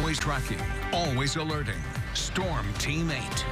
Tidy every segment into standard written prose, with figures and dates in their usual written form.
Always tracking, always alerting. Storm Team 8.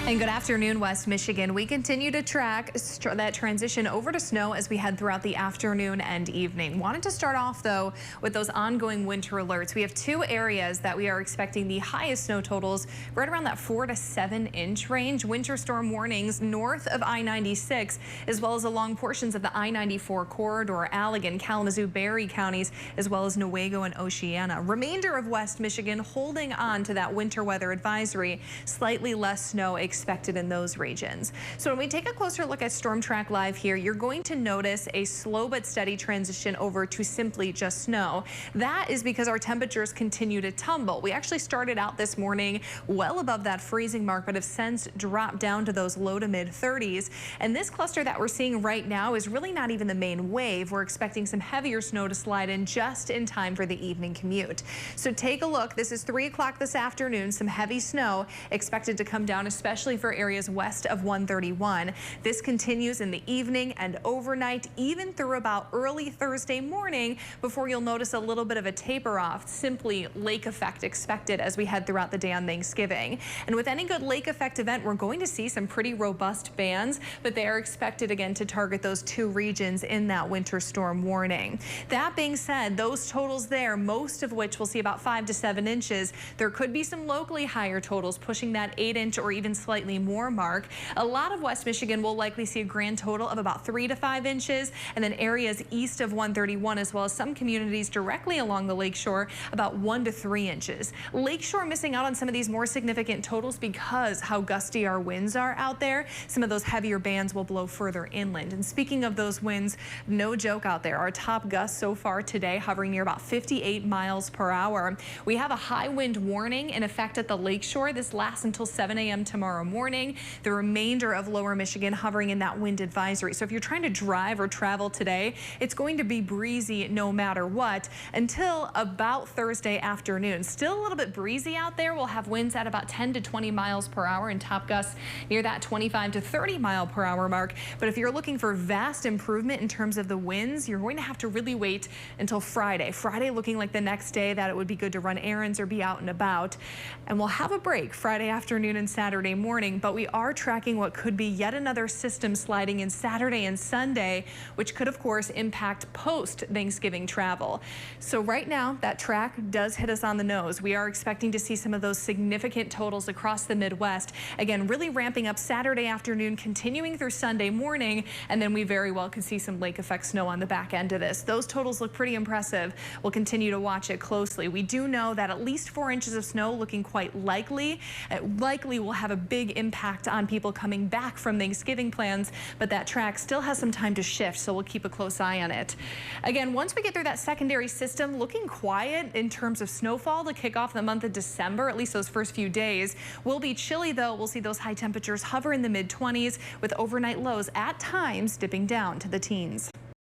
And good afternoon, West Michigan. We continue to track that transition over to snow as we head throughout the afternoon and evening. Wanted to start off, though, with those ongoing winter alerts. We have two areas that we are expecting the highest snow totals right around that 4 to 7 inch range. Winter storm warnings north of I-96, as well as along portions of the I-94 corridor, Allegan, Kalamazoo, Berry counties, as well as Newaygo and Oceana. Remainder of West Michigan holding on to that winter weather advisory. Slightly less snow expected in those regions. So when we take a closer look at Storm Track Live here, you're going to notice a slow but steady transition over to simply just snow. That is because our temperatures continue to tumble. We actually started out this morning well above that freezing mark, but have since dropped down to those low to mid 30s. And this cluster that we're seeing right now is really not even the main wave. We're expecting some heavier snow to slide in just in time for the evening commute. So take a look. This is 3 o'clock this afternoon. Some heavy snow expected to come down, especially for areas west of 131. This continues in the evening and overnight, even through about early Thursday morning, before you'll notice a little bit of a taper off. Simply lake effect expected as we head throughout the day on Thanksgiving. And with any good lake effect event, we're going to see some pretty robust bands, but they are expected again to target those two regions in that winter storm warning. That being said, those totals there, most of which we'll see about 5 to 7 inches. There could be some locally higher totals pushing that 8-inch or even slightly more mark. A lot of West Michigan will likely see a grand total of about 3 to 5 inches, and then areas east of 131, as well as some communities directly along the lakeshore, about 1 to 3 inches. Lakeshore missing out on some of these more significant totals because how gusty our winds are out there. Some of those heavier bands will blow further inland. And speaking of those winds, no joke out there. Our top gusts so far today hovering near about 58 miles per hour. We have a high wind warning in effect at the lakeshore. This lasts until 7 a.m. tomorrow morning. The remainder of lower Michigan hovering in that wind advisory. So if you're trying to drive or travel today, it's going to be breezy no matter what until about Thursday afternoon. Still a little bit breezy out there. We'll have winds at about 10 to 20 miles per hour and top gusts near that 25 to 30 mile per hour mark. But if you're looking for vast improvement in terms of the winds, you're going to have to really wait until Friday. Friday looking like the next day that it would be good to run errands or be out and about. And we'll have a break Friday afternoon and Saturday morning, but we are tracking what could be yet another system sliding in Saturday and Sunday, which could of course impact post-Thanksgiving travel. So right now that track does hit us on the nose. We are expecting to see some of those significant totals across the Midwest. Again, really ramping up Saturday afternoon, continuing through Sunday morning, and then we very well could see some lake effect snow on the back end of this. Those totals look pretty impressive. We'll continue to watch it closely. We do know that at least 4 inches of snow looking quite likely. It likely will have a big impact on people coming back from Thanksgiving plans, but that track still has some time to shift, so we'll keep a close eye on it. Again, once we get through that secondary system, looking quiet in terms of snowfall to kick off the month of December, at least those first few days. Will be chilly though. We'll see those high temperatures hover in the mid-20s with overnight lows at times dipping down to the teens.